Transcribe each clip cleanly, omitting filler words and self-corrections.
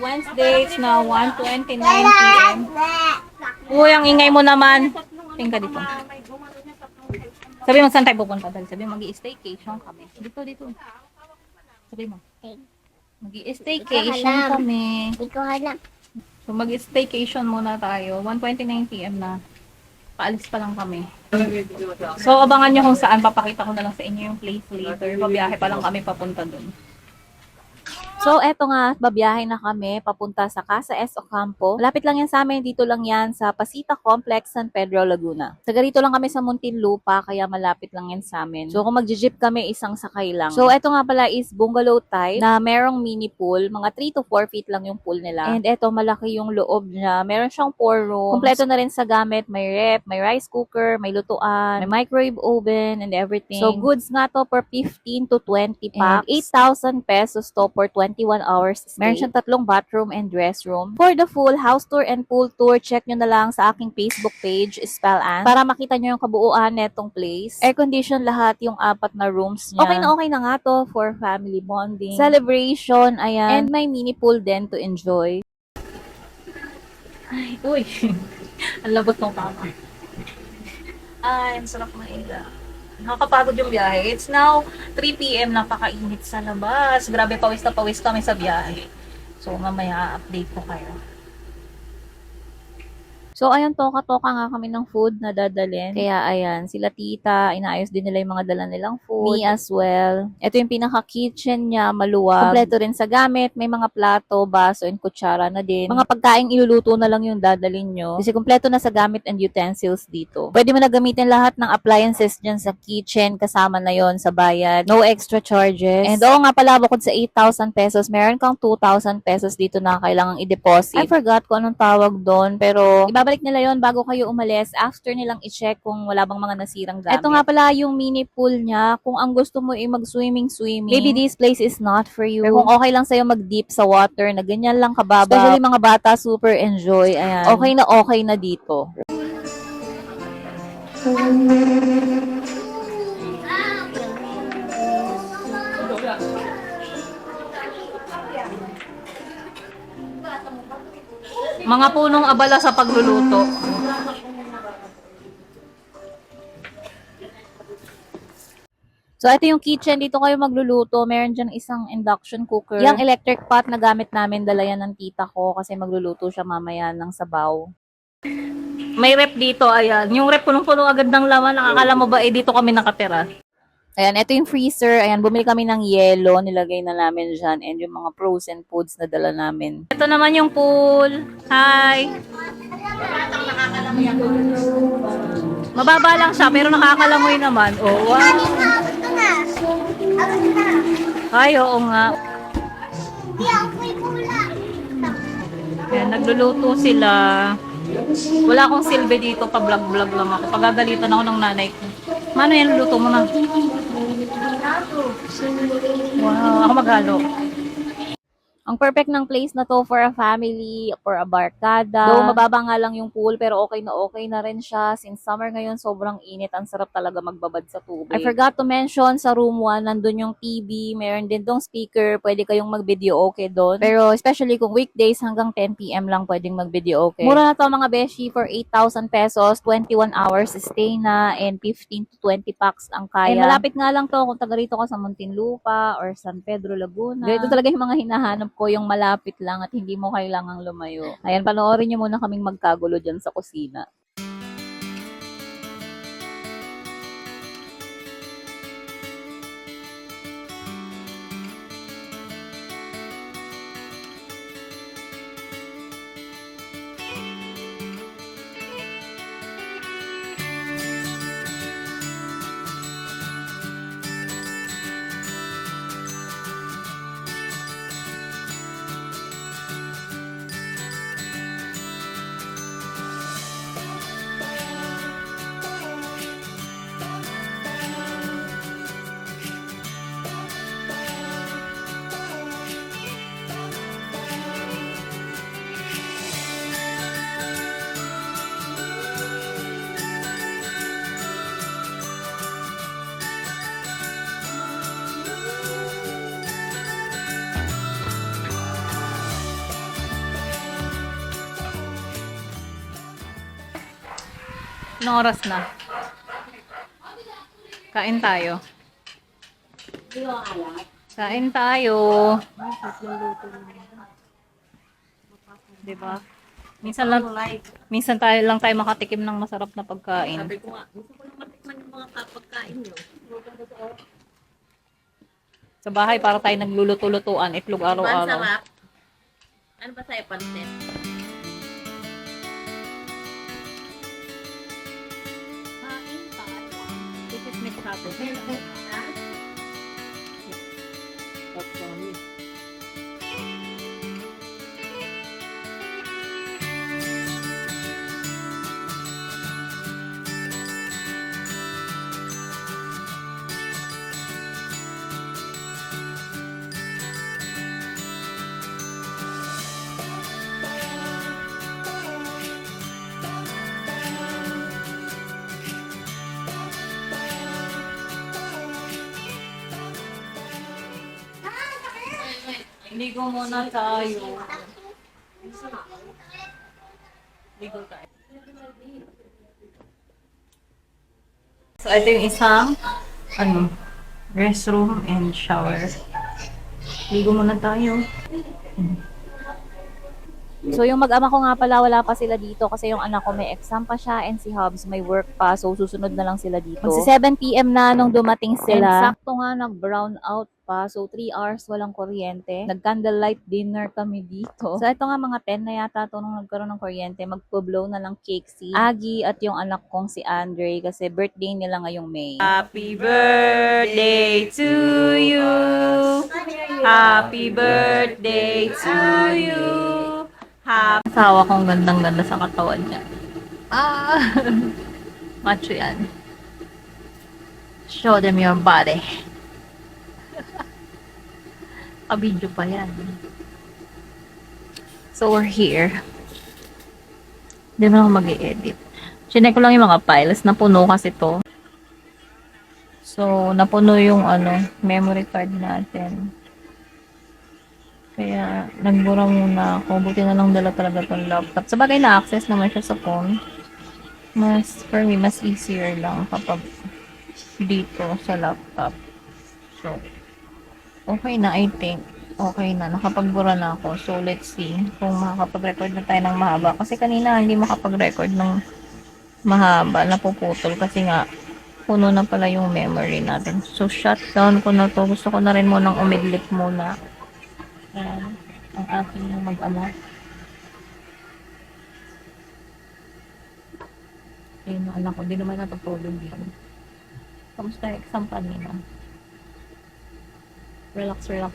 Wednesday, it's now 1:29 p.m. Uy, ang ingay mo naman. Tingka dito. Sabi mo, saan tayo pupunta? Sabi mo, mag-i-staycation kami. Dito. Sabi mo. Mag-i-staycation kami. Hindi ko alam. So, mag-staycation muna tayo. 1:29 p.m. na. Paalis pa lang kami. So, abangan nyo kung saan. Papakita ko na lang sa inyo yung place later. Pabiyahe pa lang kami papunta dun. So, eto nga, babiyahe na kami papunta sa Casa S. Ocampo. Malapit lang yan sa amin, dito lang yan sa Pasita Complex, San Pedro, Laguna. Taga rito lang kami sa Muntinlupa, kaya malapit lang yan sa amin. So, kung mag-jeep kami, isang sakay lang. So, eto nga pala is bungalow type na merong mini pool. Mga 3 to 4 feet lang yung pool nila. And eto, malaki yung loob niya. Meron siyang 4 rooms. Kompleto na rin sa gamit. May rep, may rice cooker, may lutuan, may microwave oven, and everything. So, goods nga to per 15 to 20 packs. 8,000 pesos to for 21 hours stay. Meron siyang 3 bathroom and dress room. For the full house tour and pool tour, check nyo na lang sa aking Facebook page, Spellan, para makita nyo yung kabuuan netong place. Air condition lahat yung 4 na rooms niya. Okay na nga to for family bonding, celebration, ayan. And may mini pool din to enjoy. Ay, uy. Ang labot ng tama. Ay, ang sarap na ila. Nakakapagod yung biyahe. It's now 3 p.m. Napakainit sa labas. Grabe, pawis na pawis kami sa biyahe. So, mamaya update ko kayo. So, ayun, toka-toka nga kami ng food na dadalhin. Kaya, ayan, sila tita, inaayos din nila yung mga dala nilang food. Me as well. Ito yung pinaka-kitchen niya, maluwag. Kompleto rin sa gamit. May mga plato, baso, and kutsara na din. Mga pagkaing iluluto na lang yung dadalhin nyo. Kasi kompleto na sa gamit and utensils dito. Pwede mo na gamitin lahat ng appliances dyan sa kitchen. Kasama na yon sa bayad. No extra charges. And oo nga pala, bukod sa 8,000 pesos, meron kang 2,000 pesos dito na kailangang i-deposit. I forgot kung anong tawag doon, pero ibabalik nila yon bago kayo umalis after nilang i-check kung wala bang mga nasirang gamit. Ito nga pala yung mini pool niya. Kung ang gusto mo ay mag-swimming, maybe this place is not for you. Pero kung okay lang sa'yo mag-deep sa water na ganyan lang kababa, especially mga bata, super enjoy. Ayan. Okay na dito. Mga punong abala sa pagluluto. So, ito yung kitchen. Dito kayo magluluto. Meron dyan isang induction cooker. Yung electric pot na gamit namin, dala yan ng tita ko kasi magluluto siya mamaya ng sabaw. May rep dito, ayan. Yung rep punong-puno agad ng laman. Nakakala mo ba, dito kami nakatira. Ayan, ito yung freezer. Ayan, bumili kami ng yelo. Nilagay na namin dyan. And yung mga frozen foods na dala namin. Ito naman yung pool. Hi! Mababa lang siya, pero nakakalamoy naman. Oh, wow! Ay, oo nga. Ayan, nagluluto sila. Wala akong silbi dito, pa-vlog-vlog lang ako. Pagagalitan ako ng nanay ko. Mano yan, luto mo na. Wow, ako maghalo. Ang perfect ng place na to for a family, for a barkada. Though mababa nga lang yung pool, pero okay na rin siya. Since summer ngayon, sobrang init. Ang sarap talaga magbabad sa tubig. I forgot to mention, sa room 1, nandun yung TV. Meron din dong speaker. Pwede kayong mag-video okay doon. Pero especially kung weekdays, hanggang 10 p.m. lang pwedeng mag-video okay. Mura na to mga beshi for 8,000 pesos. 21 hours stay na, and 15 to 20 packs ang kaya. And malapit nga lang to kung taga rito ka sa Muntinlupa or San Pedro, Laguna. Ganito talaga yung mga hinahanap ko, yung malapit lang at hindi mo kailangang lumayo. Ayan, panoorin nyo muna kaming magkagulo dyan sa kusina. Anong oras na? Kain tayo. Kain tayo. Diba? Minsan tayo lang tayo makatikim ng masarap na pagkain. Sabi ko nga, gusto ko lang matikman yung mga kapagkain nyo. Sa bahay para tayo nagluluto-lutuan, itlog Diba ang araw-araw. sarap? Ano ba sa'yo, pansit? Kain tayo. This is Miss Hato. Ligo muna tayo. Ligo tayo. So, ito yung isang, restroom and shower. Ligo muna tayo. So, yung mag-ama ko nga pala, wala pa sila dito kasi yung anak ko may exam pa siya and si Hobbs may work pa. So, susunod na lang sila dito. Magsi 7 p.m. na nung dumating sila. And sakto nga nag-brown out pa. So, 3 hours walang kuryente. Nag-candlelight dinner kami dito. So, ito nga mga 10 na yata to nung nagkaroon ng kuryente. Magpo-blow na lang cake si Aggie at yung anak kong si Andre kasi birthday nila ngayong May. Happy birthday to you. Happy birthday to you. Asawa kong gandang-ganda sa katawan niya. Macho yan. Show them your body. Kabidyo pa yan. So, we're here. Hindi mo ako mag-i-edit. Chinek ko lang yung mga files. Napuno kasi to. So, napuno yung memory card natin. Kaya, nagbura muna ako. Buti na lang dala talaga tong laptop. Sa bagay na-access naman siya sa phone. For me, mas easier lang kapag dito sa laptop. So, okay na, I think. Okay na. Nakapagbura na ako. So, let's see kung makakapag-record na tayo ng mahaba. Kasi kanina, hindi makapag-record ng mahaba. Napuputol kasi nga, puno na pala yung memory natin. So, shutdown ko na to. Gusto ko na rin munang umidlip muna. Ayan, ang aking mag-ama. Ayun, ang anak ko. Hindi naman natutulog yan. Kamusta yung exam kanina? Relax, relax.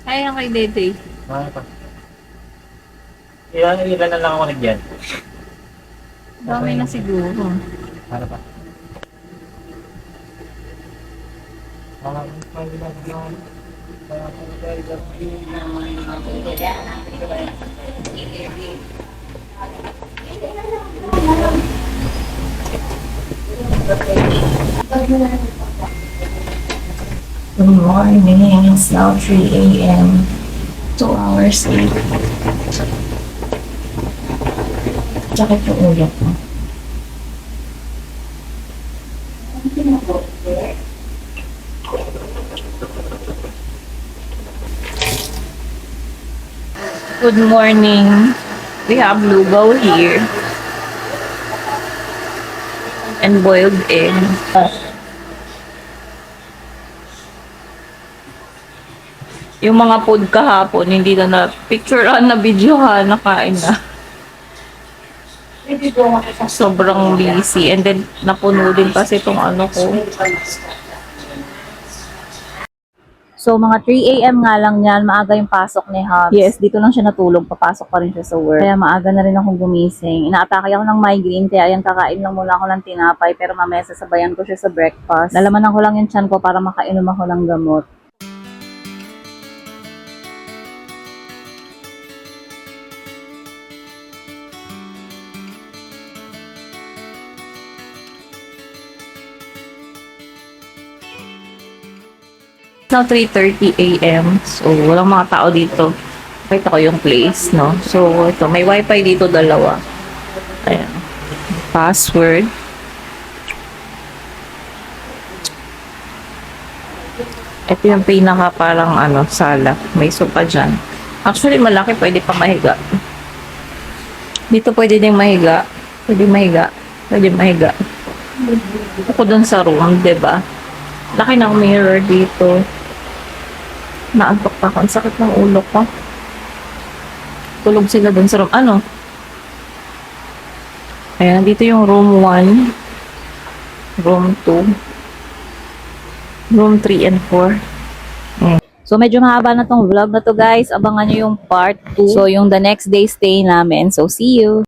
Kaya kay Dede. Ano pa? Ilan na lang ako nagyan. Dami na siguro. Ano pa? Good morning. It's now 3 a.m. 2 hours late. Sakit yung ulo ko. Good morning. We have lugaw here. And boiled egg. Yung mga food kahapon, hindi na picturean na videohan, nakain na. Sobrang busy. And then, napuno din kasi itong ko. So, mga 3 a.m. nga lang yan, maaga yung pasok ni Hobbs. Yes, dito lang siya natulog, papasok pa rin siya sa work. Kaya maaga na rin akong gumising. Inaatake ako ng migraine, kaya ayan, kakain lang muna ako ng tinapay, pero mamaya sasabayan ko siya sa breakfast. Lalaman ko lang yung tiyan ko para makainom ako ng gamot. Now 3:30 a.m. So, walang mga tao dito. Pakita ko yung place, no? So, ito, may wifi dito dalawa. Ayan. password. Ito yung pinaka parang sala. May sopa dyan. Actually, malaki. Pwede pa mahiga. Dito pwede din mahiga. Pwede mahiga. Pwede mahiga. Ako dun sa room, 'di ba? Laki ng mirror dito. Naantok pa ako. Ang sakit ng ulo ko. Tulog sila dun sa room. Ayan, dito yung room 1, room 2, room 3 and 4. So, medyo mahaba na tong vlog na to, guys. Abangan nyo yung part 2. So, yung the next day stay namin. So, see you!